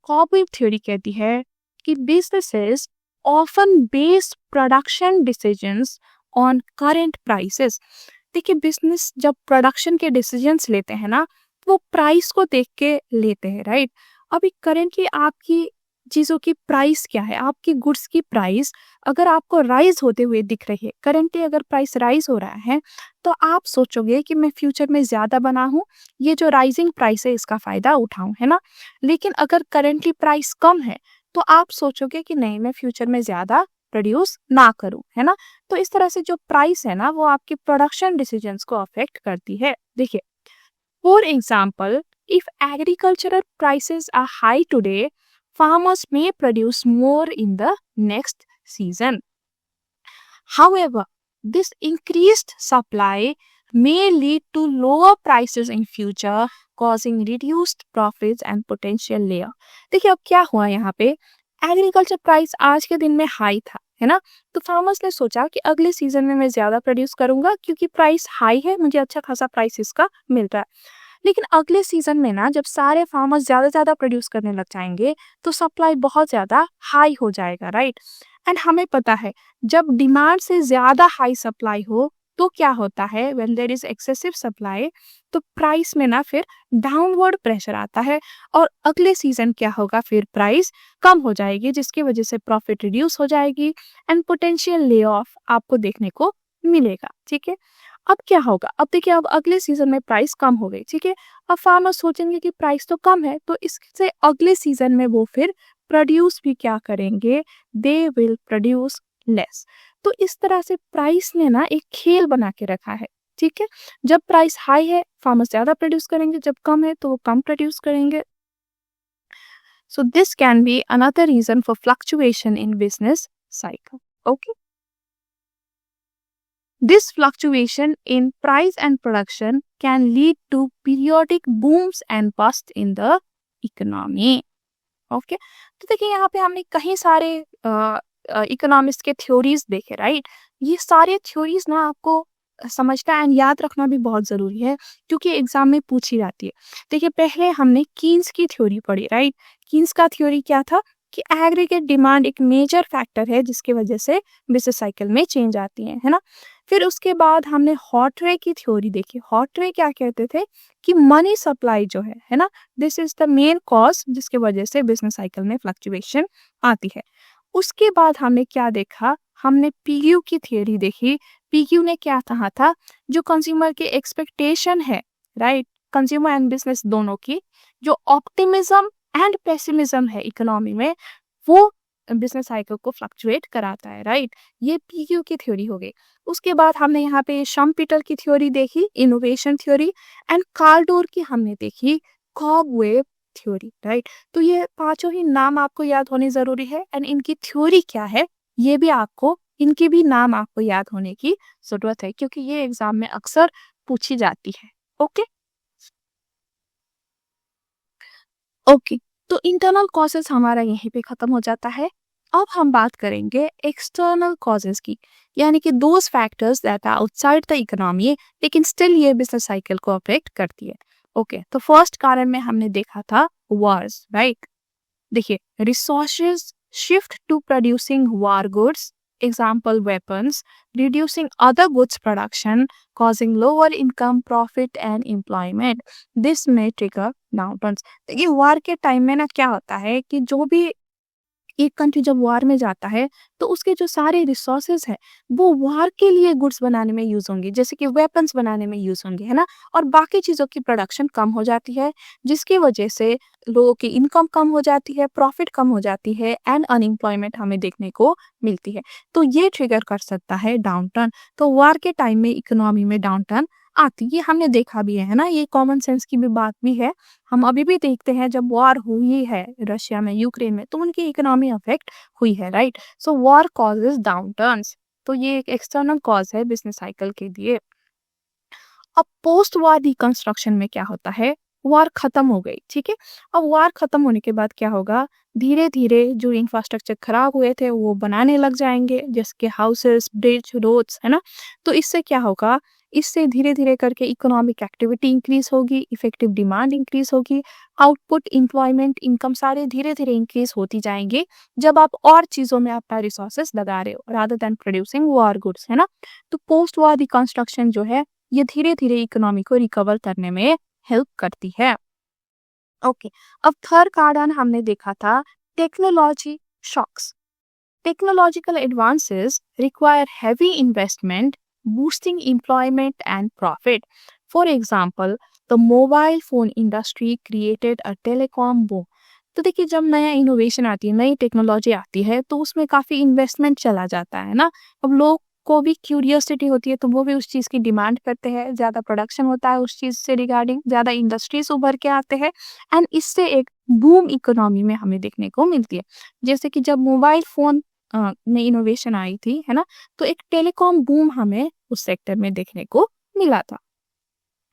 कॉबवेव थ्योरी कहती है कि businesses often base production decisions on current prices। देखिए, बिजनेस जब प्रोडक्शन के डिसीजंस लेते हैं ना, वो प्राइस को देख के लेते हैं, राइट। अभी करेंटली आपकी चीजों की प्राइस क्या है, आपकी गुड्स की प्राइस अगर आपको राइज होते हुए दिख रही है, करेंटली अगर प्राइस राइज हो रहा है तो आप सोचोगे कि मैं फ्यूचर में ज्यादा बनाऊं, ये जो राइजिंग प्राइस है इसका फायदा उठाऊं, है ना। लेकिन अगर करेंटली प्राइस कम है तो आप सोचोगे कि नहीं, मैं फ्यूचर में ज्यादा प्रोड्यूस ना करूं, है ना। तो इस तरह से जो प्राइस है ना, वो आपकी प्रोडक्शन डिसीजंस को अफेक्ट करती है। देखिए, for example, if agricultural prices are high today, farmers may produce more in the next season. However, this increased supply may lead to lower prices in future, causing reduced profits and potential layer। देखिए, अब क्या हुआ यहाँ पे, एग्रीकल्चर प्राइस आज के दिन में हाई था, है ना, तो फार्मर्स ने सोचा कि अगले सीजन में मैं ज्यादा प्रोड्यूस करूंगा क्योंकि प्राइस हाई है, मुझे अच्छा खासा प्राइस इसका मिल रहा है। लेकिन अगले सीजन में ना, जब सारे फार्मर्स ज्यादा प्रोड्यूस करने लग जाएंगे तो सप्लाई बहुत ज्यादा हाई हो जाएगा, राइट। एंड हमें पता है जब डिमांड से ज़्यादा हाई सप्लाई हो तो क्या होता है, when there is excessive supply तो प्राइस में ना फिर डाउनवर्ड प्रेशर आता है और अगले सीजन क्या होगा, फिर प्राइस कम हो जाएगी जिसकी वजह से प्रॉफिट रिड्यूस हो जाएगी एंड पोटेंशियल ले ऑफ आपको देखने को मिलेगा। ठीक है, अब क्या होगा, अब देखिए अब अगले सीजन में प्राइस कम हो गई। ठीक है, अब फार्मर सोचेंगे कि प्राइस तो कम है तो इससे अगले सीजन में वो फिर प्रोड्यूस भी क्या करेंगे, दे विल प्रोड्यूस लेस। तो इस तरह से प्राइस ने ना एक खेल बना के रखा है। ठीक है, जब प्राइस हाई है फार्मर्स ज्यादा प्रोड्यूस करेंगे, जब कम है तो वो कम प्रोड्यूस करेंगे। So this can be another reason for fluctuation in business cycle. Okay, this fluctuation in price and production can lead to periodic booms and busts in the economy. Okay, तो देखिए यहाँ पे हमने कहीं सारे इकोनॉमिस्ट के थ्योरीज देखे, राइट। ये सारे थ्योरीज ना आपको समझना एंड याद रखना भी बहुत जरूरी है क्योंकि एग्जाम में पूछी जाती है। देखिए पहले हमने कीन्स की थ्योरी पढ़ी, राइट। कीन्स का थ्योरी क्या था कि एग्रीगेट डिमांड एक मेजर फैक्टर है जिसकी वजह से बिजनेस साइकिल में चेंज आती है ना। फिर उसके बाद हमने हॉटरे की थ्योरी देखी। हॉटरे क्या कहते थे कि मनी सप्लाई जो है ना, this is the main cause जिसकी वजह से बिजनेस साइकिल में फ्लक्चुएशन आती है। उसके बाद हमने क्या देखा, हमने पीयू की थ्योरी देखी। पीयू ने क्या कहा था, जो कंज्यूमर की एक्सपेक्टेशन है, राइट, कंज्यूमर एंड बिजनेस दोनों की जो ऑप्टिमिज्म एंड पेसिमिज्म है इकोनॉमी में, वो बिजनेस साइकिल को फ्लक्चुएट कराता है, राइट। ये पीयू की थ्योरी हो गई। उसके बाद हमने यहाँ पे शम्पीटर की थ्योरी देखी, इनोवेशन थ्योरी, एंड कार्लडोर की हमने देखी कॉबवेव थ्योरी, राइट। तो ये पांचों ही नाम आपको याद होने जरूरी है एंड इनकी थ्योरी क्या है ये भी आपको, इनके भी नाम आपको याद होने की जरूरत है क्योंकि ये एग्जाम में अक्सर पूछी जाती है। ओके ओके, तो इंटरनल कॉजेस हमारा यहीं पे खत्म हो जाता है। अब हम बात करेंगे एक्सटर्नल कॉजेस की, यानी कि those factors that are outside the economy लेकिन स्टिल ये बिजनेस साइकिल को अफेक्ट करती है। ओके, तो फर्स्ट कारण में हमने देखा था वॉर्स, राइट। देखिए resources shift to producing war goods, example weapons, reducing other goods production, causing lower income, profit and employment. This may trigger downturns. देखिए वार के टाइम में ना क्या होता है कि जो भी एक कंट्री जब वार में जाता है तो उसके जो सारे रिसोर्सेज है वो वार के लिए गुड्स बनाने में यूज होंगे, जैसे कि वेपन्स बनाने में यूज होंगे, है ना। और बाकी चीजों की प्रोडक्शन कम हो जाती है जिसकी वजह से लोगों की इनकम कम हो जाती है, प्रॉफिट कम हो जाती है एंड अनएम्प्लॉयमेंट हमें देखने को मिलती है। तो ये ट्रिगर कर सकता है डाउनटर्न। तो वार के टाइम में इकोनॉमी में डाउनटर्न आती, ये हमने देखा भी है ना, ये कॉमन सेंस की भी बात भी है। हम अभी भी देखते हैं जब वॉर हुई है रशिया में, यूक्रेन में, तो उनकी इकोनॉमी अफेक्ट हुई है, राइट। सो वॉर कॉजेज डाउनटर्न्स, तो ये एक एक्सटर्नल कॉज है बिजनेस साइकिल के लिए। अब पोस्ट वॉर रिकंस्ट्रक्शन में क्या होता है, वॉर खत्म हो गई, ठीक है। अब वॉर खत्म होने के बाद क्या होगा, धीरे धीरे जो इंफ्रास्ट्रक्चर खराब हुए थे वो बनाने लग जाएंगे, जैसे कि हाउसेस, ब्रिज, रोड्स, है ना। तो इससे क्या होगा, इससे धीरे धीरे करके इकोनॉमिक एक्टिविटी इंक्रीज होगी, इफेक्टिव डिमांड इंक्रीज होगी, आउटपुट, एम्प्लॉयमेंट, इनकम सारे धीरे धीरे इंक्रीज होती जाएंगे जब आप और चीजों में अपना रिसोर्सेस लगा रहे हो rather than producing war goods, है ना। तो पोस्ट वॉर रिकंस्ट्रक्शन जो है ये धीरे धीरे इकोनॉमी को रिकवर करने में हेल्प करती है। ओके, अब थर्ड कारण हमने देखा था technology shocks. Technological advances require heavy investment, boosting employment and profit. For example, the mobile phone industry created a telecom boom. तो देखिए जब नया इनोवेशन आती है, नई टेक्नोलॉजी आती है तो उसमें काफी इन्वेस्टमेंट चला जाता है ना। अब लोग को भी क्यूरियोसिटी होती है तो वो भी उस चीज की डिमांड करते हैं, ज्यादा प्रोडक्शन होता है उस चीज से रिगार्डिंग, ज्यादा इंडस्ट्रीज उभर के आते हैं एंड इससे एक बूम इकोनॉमी में हमें देखने को मिलती है। जैसे कि जब मोबाइल फोन में इनोवेशन आई थी, है ना, तो एक टेलीकॉम बूम हमें उस सेक्टर में देखने को मिला था।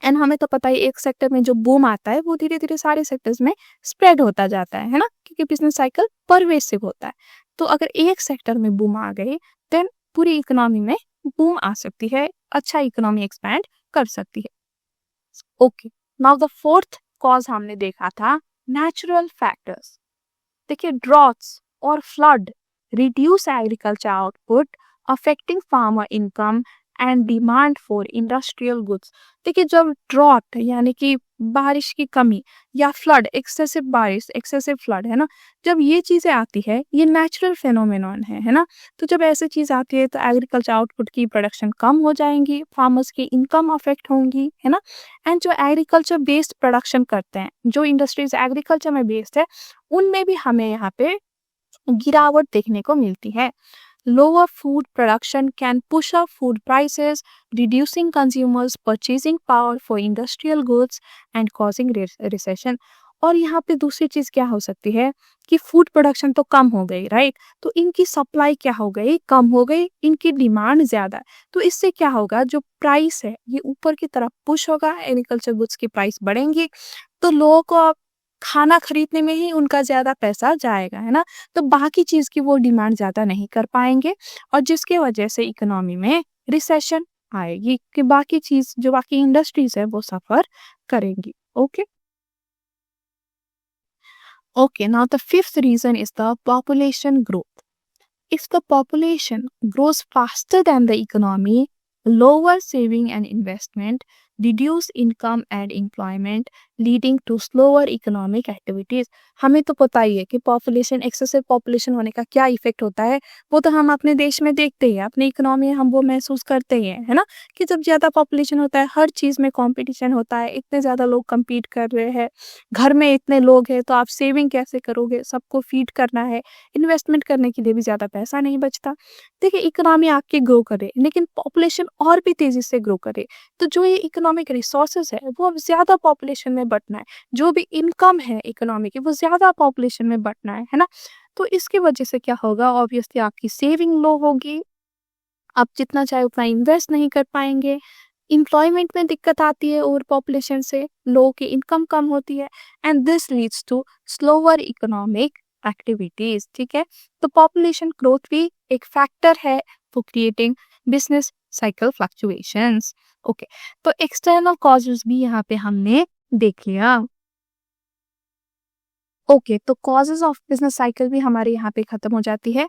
एंड हमें तो पता ही एक सेक्टर में जो बूम आता है वो धीरे धीरे सारे सेक्टर्स में स्प्रेड होता जाता है ना, क्योंकि बिजनेस साइकिल परवेसिव होता है। तो अगर एक सेक्टर में बूम आ गई देन पूरी इकोनॉमी में बूम आ सकती है, अच्छा इकोनॉमी एक्सपैंड कर सकती है। Okay, now the fourth cause हमने देखा था नेचुरल फैक्टर्स। देखिए ड्रॉट्स और flood reduce agriculture output, affecting farmer income and demand for industrial goods। देखिए जब ड्रॉट यानी कि बारिश की कमी या फ्लड, एक्सेसिव बारिश, एक्सेसिव फ्लड है ना, जब ये चीजें आती है, ये नेचुरल फेनोमेनॉन है ना। तो जब ऐसी चीज आती है तो एग्रीकल्चर आउटपुट की प्रोडक्शन कम हो जाएंगी, फार्मर्स की इनकम अफेक्ट होंगी, है ना। एंड जो एग्रीकल्चर बेस्ड प्रोडक्शन करते हैं, जो इंडस्ट्रीज एग्रीकल्चर में बेस्ड है, उनमें भी हमें यहाँ पे गिरावट देखने को मिलती है। Lower food production can push up food prices, reducing consumers' purchasing power for industrial goods and causing recession। और यहाँ पे दूसरी चीज क्या हो सकती है कि फूड प्रोडक्शन तो कम हो गई, राइट, तो इनकी सप्लाई क्या हो गई, कम हो गई, इनकी डिमांड ज्यादा है। तो इससे क्या होगा, जो प्राइस है ये ऊपर की तरफ पुश होगा, एग्रीकल्चर गुड्स की प्राइस बढ़ेंगी, तो लोगों को अब खाना खरीदने में ही उनका ज्यादा पैसा जाएगा, है ना। तो बाकी चीज की वो डिमांड ज्यादा नहीं कर पाएंगे, और जिसके वजह से इकोनॉमी में रिसेशन आएगी, कि बाकी चीज जो बाकी इंडस्ट्रीज है वो सफर करेंगी। Okay okay, now the fifth reason is the population growth. If the population grows faster than the economy, lower saving and investment, reduce income and employment, leading to slower economic activities। हमें तो पता ही है कि पॉपुलेशन, एक्सेसिव पॉपुलेशन होने का क्या इफेक्ट होता है, वो तो हम अपने देश में देखते ही हैं, अपनी इकोनॉमी में हम वो महसूस करते ही हैं, है ना, कि जब ज्यादा पॉपुलेशन होता है, हर चीज में कंपटीशन होता है, इतने ज्यादा लोग compete कर रहे हैं, घर में इतने लोग हैं, तो आप सेविंग कैसे करोगे, सबको फीड करना है, इन्वेस्टमेंट करने के लिए भी ज्यादा पैसा नहीं बचता। देखिए इकोनॉमी आपकी ग्रो करे, लेकिन पॉपुलेशन और भी तेजी से ग्रो करे, तो जो ये इकोनॉमिक रिसोर्सेज है वो अब ज्यादा पॉपुलेशन में बटना है, जो भी इनकम है इकोनॉमी की वो ज्यादा पॉपुलेशन में बटना है ना। तो इसकी वजह से क्या होगा, ऑब्वियसली आपकी सेविंग लो होगी, आप जितना चाहे उतना इन्वेस्ट नहीं कर पाएंगे, एम्प्लॉयमेंट में दिक्कत आती है, ओवर पॉपुलेशन से लोगों की इनकम कम होती है, and this leads to slower economic activities. ठीक है, तो पॉपुलेशन ग्रोथ भी एक फैक्टर है for creating business cycle fluctuations. Okay, तो एक्सटर्नल कॉजेज भी यहाँ पे हमने देख लिया। ओके, तो कॉजेज ऑफ बिजनेस साइकिल भी हमारे यहाँ पे खत्म हो जाती है।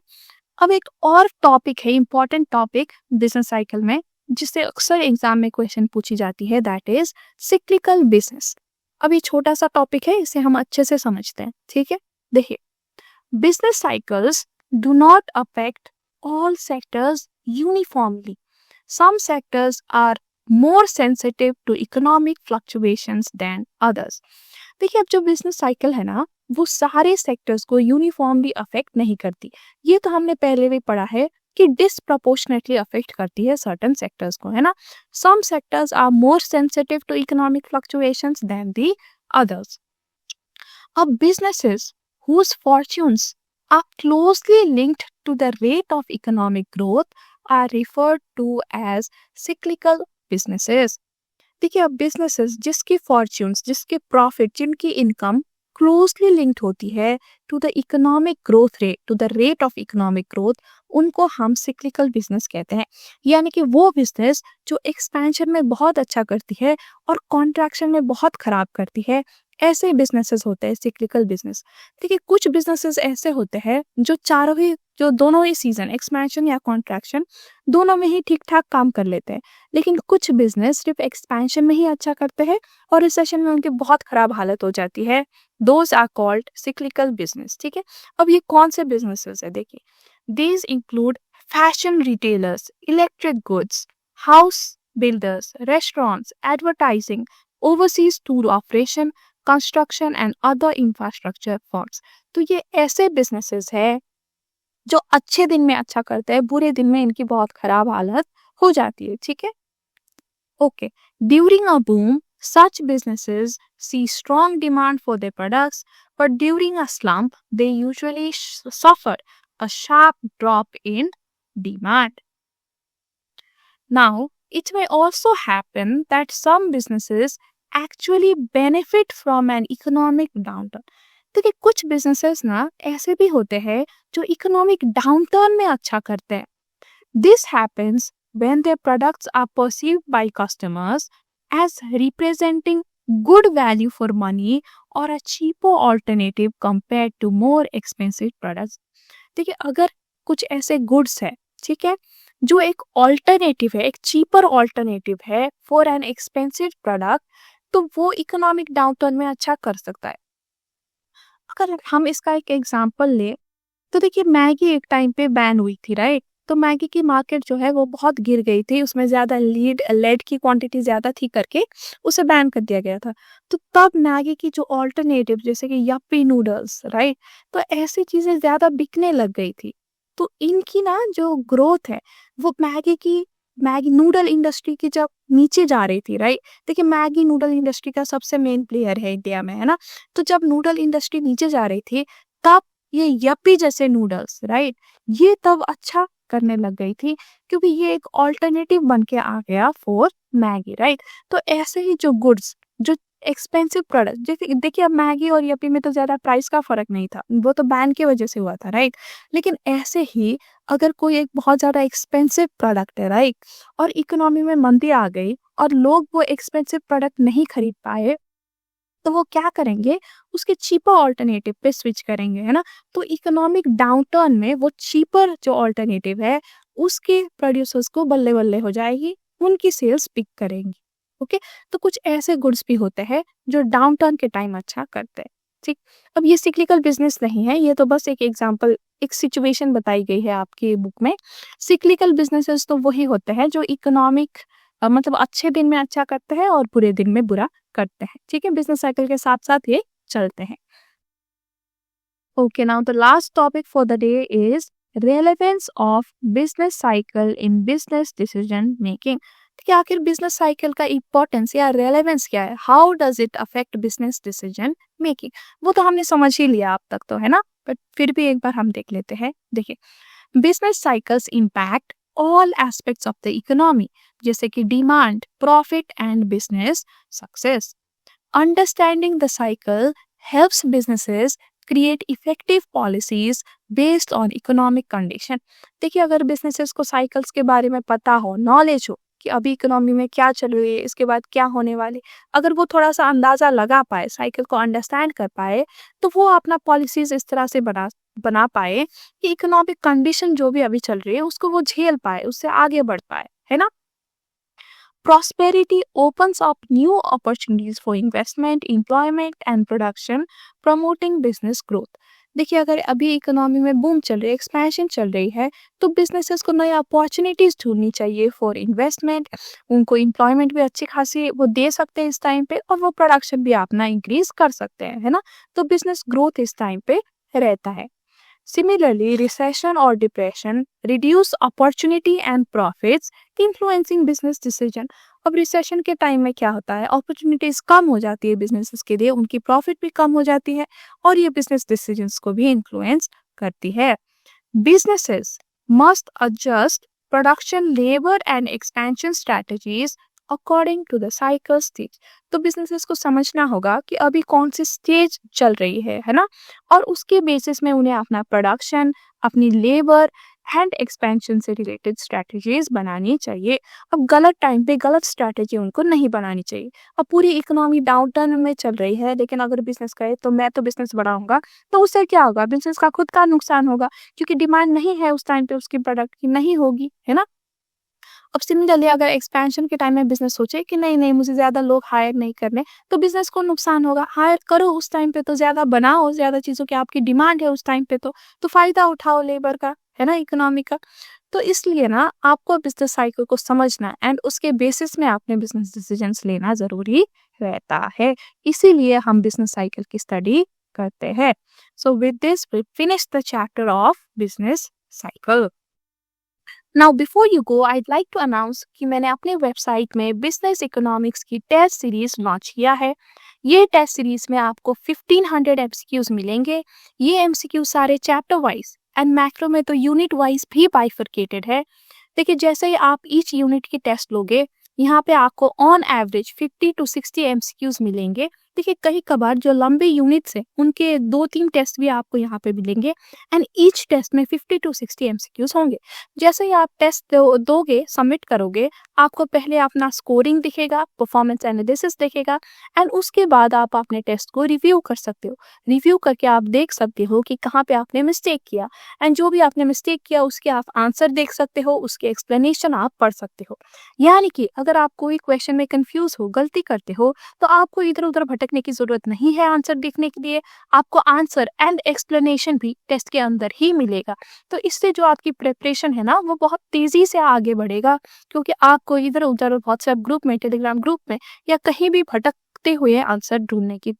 अब एक और टॉपिक है, इंपॉर्टेंट टॉपिक बिजनेस साइकिल में, जिससे अक्सर एग्जाम में क्वेश्चन पूछी जाती है, दैट इज सिक्लिकल बिजनेस। अब ये छोटा सा टॉपिक है, इसे हम अच्छे से समझते हैं। ठीक है, देखिए, business cycles do not affect all sectors uniformly. Some sectors are more sensitive to economic fluctuations than others. देखिए, अब जो बिजनेस साइकिल है ना, वो सारे सेक्टर्स को यूनिफॉर्मली अफेक्ट नहीं करती। ये तो हमने पहले भी पढ़ा है कि डिसप्रपोर्शनेटली अफेक्ट करती है सर्टेन सेक्टर्स को, है ना। Some sectors are more sensitive to economic fluctuations than the others. अब businesses whose fortunes are closely linked to the rate of economic growth are referred to as cyclical businesses। देखिए, अब businesses जिसकी fortunes, जिसके profit, जिनकी income क्लोजली लिंक्ड होती है to the economic growth rate, to the rate of economic growth, उनको हम सिक्लिकल बिजनेस कहते हैं। यानी कि वो बिजनेस जो एक्सपेंशन में बहुत अच्छा करती है और कॉन्ट्रैक्शन में बहुत खराब करती है, ऐसे बिजनेसेस होते हैं सिक्लिकल बिजनेस। देखिए, कुछ बिजनेसेस ऐसे होते हैं जो चारों ही, जो दोनों ही सीजन, एक्सपेंशन या कॉन्ट्रैक्शन, दोनों में ही ठीक ठाक काम कर लेते हैं। लेकिन कुछ बिजनेस सिर्फ एक्सपेंशन में ही अच्छा करते हैं और रिसेशन में उनकी बहुत खराब हालत हो जाती है। Those are called cyclical business. ठीक है, अब ये कौन से बिजनेसेस है, देखिए, these include fashion retailers, electric goods, house builders, restaurants, advertising, overseas tour operation, construction and other infrastructure firms. तो ये ऐसे बिजनेसेस है जो अच्छे दिन में अच्छा करते हैं, बुरे दिन में इनकी बहुत खराब हालत हो जाती है। ठीक है, okay, during a boom such businesses see strong demand for their products, but during a slump they usually suffer a sharp drop in demand. Now, it may also happen that some businesses actually benefit from an economic downturn. देखिए, कुछ बिजनेसेस ना ऐसे भी होते हैं जो इकोनॉमिक डाउनटर्न में अच्छा करते हैं। This happens when their products are perceived by customers as representing good value for money or a cheaper alternative compared to more expensive products. देखिए, अगर कुछ ऐसे गुड्स है, ठीक है, जो एक ऑल्टरनेटिव है, एक चीपर ऑल्टरनेटिव है फॉर एन एक्सपेंसिव प्रोडक्ट, तो वो इकोनॉमिक डाउनटर्न में अच्छा कर सकता है। अगर हम इसका एक एग्जांपल ले, तो देखिए मैगी एक टाइम पे बैन हुई थी, राइट? तो मैगी की मार्केट जो है वो बहुत गिर गई थी, उसमें ज़्यादा लेड की क्वांटिटी ज़्यादा थी करके उसे बैन कर दिया गया था। तो तब मैगी की जो ऑल्टरनेटिव जैसे कि यप्पी नूडल्स, राइट? तो ऐसी चीज़ें ज़्यादा बिकने लग गई थी। तो इनकी ना जो ग्रोथ है वो मैगी नूडल इंडस्ट्री की जब नीचे जा रही थी, राइट? देखिए मैगी नूडल इंडस्ट्री का सबसे मेन प्लेयर है इंडिया में, है ना? तो जब नूडल इंडस्ट्री नीचे जा रही थी तब ये यप्पी जैसे नूडल्स, राइट, ये तब अच्छा करने लग गई थी क्योंकि ये एक ऑल्टरनेटिव बन के आ गया फॉर मैगी, राइट? तो ऐसे ही जो गुड्स, जो एक्सपेंसिव प्रोडक्ट, जैसे देखिए अब मैगी और यप्पी में तो ज़्यादा प्राइस का फ़र्क नहीं था, वो तो बैन की वजह से हुआ था, राइट? लेकिन ऐसे ही अगर कोई एक बहुत ज़्यादा एक्सपेंसिव प्रोडक्ट है, राइट, और इकोनॉमी में मंदी आ गई और लोग वो एक्सपेंसिव प्रोडक्ट नहीं खरीद पाए, तो वो क्या करेंगे, उसके चीपर ऑल्टरनेटिव पे स्विच करेंगे, है ना? तो इकोनॉमिक डाउनटर्न में वो चीपर जो ऑल्टरनेटिव है उसके प्रोड्यूसर्स को बल्ले-बल्ले हो जाएगी, उनकी सेल्स पिक करेंगी। ओके? तो कुछ ऐसे गुड्स भी होते हैं जो डाउनटर्न के टाइम अच्छा करते हैं, ठीक? अब ये सिक्लिकल बिज़नेस नहीं है, ये तो बस एक एग्ज़ाम्पल, एक सिचुएशन बताई गई है आपकी बुक में। सिक्लिकल बिज़नेसेस तो वही होते हैं जो इकोनॉमिक मतलब अच्छे दिन में अच्छा करते हैं और बुरे दिन में बुरा करते हैं, ठीक है? बिजनेस साइकिल के साथ-साथ ये चलते हैं। Okay, now the last topic for the day is relevance of business cycle in business decision making. ठीक है, आखिर बिजनेस साइकिल का इंपॉर्टेंस या रेलेवेंस क्या है? How does it affect business decision making? वो तो हमने समझ ही लिया अब तक तो, है ना? बट फिर भी एक बार हम देख लेते हैं। देखिए, business cycles impact all aspects of the economy, जैसे कि demand, profit and business success. Understanding the cycle helps businesses create effective policies based on economic condition। देखिए अगर businesses को cycles के बारे में पता हो, knowledge हो कि अभी इकोनॉमी में क्या चल रही है, इसके बाद क्या होने वाले, अगर वो थोड़ा सा अंदाजा लगा पाए, साइकिल को अंडरस्टैंड कर पाए, तो वो अपना पॉलिसीज इस तरह से बना पाए कि इकोनॉमिक कंडीशन जो भी अभी चल रही है उसको वो झेल पाए, उससे आगे बढ़ पाए, है ना? Prosperity opens up new opportunities for investment, employment and production, promoting business growth। देखिए अगर अभी इकोनॉमी में बूम चल रही है, एक्सपेंशन चल रही है, तो बिजनेसेस को नई अपॉर्चुनिटीज ढूंढनी चाहिए फॉर इन्वेस्टमेंट, उनको एम्प्लॉयमेंट भी अच्छी खासी वो दे सकते हैं इस टाइम पे, और वो प्रोडक्शन भी अपना इंक्रीज कर सकते हैं, है ना? तो बिजनेस ग्रोथ इस टाइम पे रहता है। Similarly, recession or depression reduce opportunity and profits, influencing business decision। अब रिसेशन के टाइम में क्या होता है, अपॉर्चुनिटीज कम हो जाती है बिजनेसेस के लिए, उनकी प्रॉफिट भी कम हो जाती है और ये बिजनेस डिसीजंस को भी इन्फ्लुएंस करती है। Businesses must adjust production, labor and expansion strategies according to the cycle stage। तो बिजनेसेस को समझना होगा कि अभी कौन सी स्टेज चल रही है ना? और उसके बेसिस में उन्हें अपना प्रोडक्शन, अपनी लेबर एंड एक्सपेंशन से रिलेटेड स्ट्रैटेजीज बनानी चाहिए। अब गलत टाइम पे गलत स्ट्रैटेजी उनको नहीं बनानी चाहिए। अब पूरी इकोनॉमी डाउनटर्न में चल रही है, लेकिन अगर बिजनेस करे तो मैं तो बिजनेस बढ़ाऊंगा, तो उससे क्या होगा? बिजनेस का खुद का नुकसान होगा क्योंकि डिमांड नहीं है उस टाइम पे, उसकी प्रोडक्ट की नहीं होगी, है ना? अब सिमिलरली अगर एक्सपेंशन के टाइम में बिजनेस सोचे कि नहीं नहीं मुझे ज्यादा लोग हायर नहीं करने, तो बिजनेस को नुकसान होगा। हायर करो उस टाइम पे, तो ज्यादा बनाओ, ज्यादा चीजों की आपकी डिमांड है उस टाइम पे, तो फायदा उठाओ लेबर का, है ना, इकोनॉमी का। तो इसलिए ना आपको बिजनेस साइकिल को समझना एंड उसके बेसिस में अपने बिजनेस डिसीजंस लेना जरूरी रहता है। इसीलिए हम बिजनेस साइकिल की स्टडी करते हैं। So with this we finish the chapter of business cycle. Now before you go, I'd like to announce कि मैंने अपने वेबसाइट में बिजनेस इकोनॉमिक्स की टेस्ट सीरीज लॉन्च किया है। ये टेस्ट सीरीज में आपको 1500 एमसीक्यूज मिलेंगे। ये एमसीक्यू सारे चैप्टर वाइज एंड मैक्रो में तो यूनिट वाइज भी बाइफरकेटेड है। देखिए जैसे ही आप ईच यूनिट की टेस्ट लोगे, यहाँ पे आपको ऑन एवरेज 50 to 60 एमसीक्यूज मिलेंगे देखिए कई कभार जो लंबे यूनिट्स हैं उनके 2-3 टेस्ट भी आपको यहाँ पे मिलेंगे एंड ईच टेस्ट में 50 टू 60 एमसीक्यूज होंगे। जैसे ही आप टेस्ट दोगे, सबमिट करोगे, आपको पहले अपना स्कोरिंग दिखेगा, परफॉर्मेंस एनालिसिस दिखेगा एंड उसके बाद आप अपने टेस्ट को रिव्यू कर सकते हो। रिव्यू करके आप देख सकते हो कि कहाँ पे आपने मिस्टेक किया एंड जो भी आपने मिस्टेक किया उसके आप आंसर देख सकते हो, उसके एक्सप्लेनेशन आप पढ़ सकते हो। यानी कि अगर आप कोई क्वेश्चन में कंफ्यूज हो, गलती करते हो, तो आपको इधर-उधर भटकने की ज़रूरत नहीं है आंसर देखने के लिए, आपको आंसर एंड एक्सप्लेनेशन भी टेस्ट के अंदर ही मिलेगा। तो इससे जो आपकी प्रिपरेशन है ना, वो बहुत तेज़ी से आगे बढ़ेगा क्योंकि आपको इधर-उधर व्हाट्सएप ग्रुप में, टेलीग्राम ग्रुप में या कहीं भी भटकते हुए आंसर ढूँढने की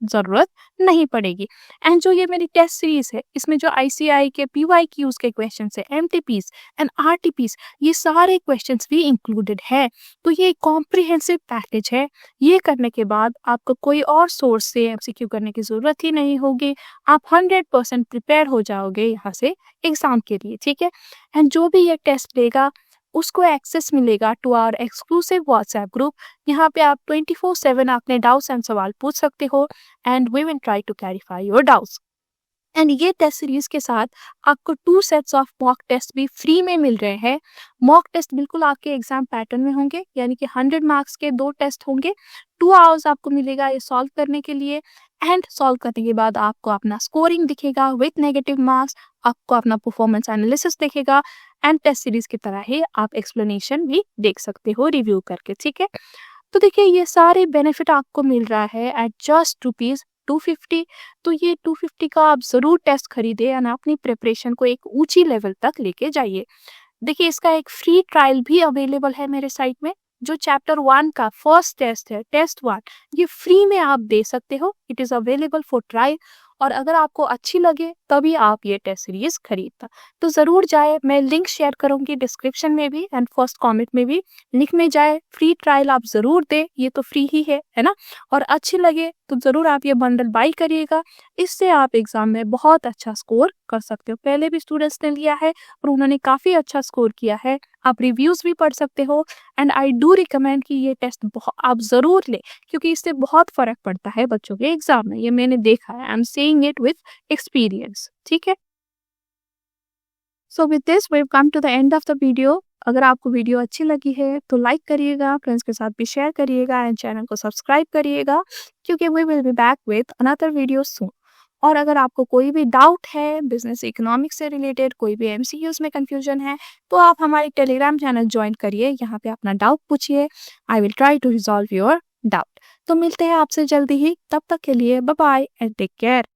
ज़रूरत नहीं पड़ेगी। एंड जो ये मेरी टेस्ट सीरीज़ है, इसमें जो आईसीएआई के पीवाईक्यूज़ के क्वेश्चंस हैं, एमटीपीज़ एंड आरटीपीज़, ये सारे क्वेश्चंस भी इंक्लूडेड है। तो ये एक कॉम्प्रिहेंसिव पैकेज है। ये करने के बाद आपको कोई और सोर्स से एमसीक्यू करने की ज़रूरत ही नहीं होगी। आप 100% प्रिपेयर हो जाओगे यहाँ से एग्ज़ाम के लिए, ठीक है? एंड जो भी ये टेस्ट लेगा, उसको एक्सेस मिलेगा to our exclusive WhatsApp group. यहाँ पे आप 24/7 अपने डाउट्स एंड सवाल पूछ सकते हो and we will try to clarify your doubts. And ये टेस्ट सीरीज के साथ आपको 2 सेट्स ऑफ मॉक टेस्ट भी फ्री में मिल रहे हैं। मॉक टेस्ट बिल्कुल आपके एग्जाम पैटर्न में होंगे, यानी कि 100 मार्क्स के 2 टेस्ट होंगे। 2 आवर्स आपको मिलेगा ये सॉल्व करने के लिए एंड सॉल्व करने के बाद आपको अपना स्कोरिंग दिखेगा विथ नेगेटिव मार्क्स, आपको अपना परफॉर्मेंस एनालिसिस दिखेगा एंड टेस्ट सीरीज की तरह ही आप एक्सप्लेनेशन भी देख सकते हो रिव्यू करके, ठीक है? तो देखिए ये सारे बेनिफिट आपको मिल रहा है एट जस्ट ₹250। तो ये 250 का आप ज़रूर टेस्ट खरीदें एंड अपनी प्रिपरेशन को एक ऊंची लेवल तक लेके जाइए। देखिए इसका एक फ्री ट्रायल भी अवेलेबल है मेरे साइट में। जो चैप्टर 1 का फर्स्ट टेस्ट है, टेस्ट 1, ये फ्री में आप दे सकते हो। It is available for trial और अगर आपको अच्छी लगे तभी आप ये टेस्ट सीरीज खरीदना। तो ज़रूर जाए, मैं लिंक शेयर करूँगी डिस्क्रिप्शन में भी एंड फर्स्ट कमेंट में भी। लिंक में जाए, फ्री ट्रायल आप ज़रूर दें, ये तो फ्री ही है ना? और अच्छी लगे तो ज़रूर आप ये बंडल बाई करिएगा। इससे आप एग्ज़ाम में बहुत अच्छा स्कोर कर सकते हो। पहले भी स्टूडेंट्स ने लिया है और उन्होंने काफ़ी अच्छा स्कोर किया है। आप रिव्यूज़ भी पढ़ सकते हो एंड आई डू रिकमेंड कि ये टेस्ट आप ज़रूर लें क्योंकि इससे बहुत फ़र्क पड़ता है बच्चों के एग्ज़ाम में। ये मैंने देखा है, I am saying it with experience, ठीक है? So with this we have come to the end of the video. अगर आपको वीडियो अच्छी लगी है तो लाइक करिएगा, फ्रेंड्स के साथ भी शेयर करिएगा एंड चैनल को सब्सक्राइब करिएगा क्योंकि we will be back with another video soon. और अगर आपको कोई भी डाउट है बिजनेस इकोनॉमिक्स से रिलेटेड, कोई भी एमसीक्यूज में कंफ्यूजन है, तो आप हमारे टेलीग्राम चैनल ज्वाइन करिए। यहाँ पे अपना डाउट पूछिए, I will try to resolve your doubt. तो मिलते हैं आपसे जल्दी ही, तब तक के लिए bye bye and take care.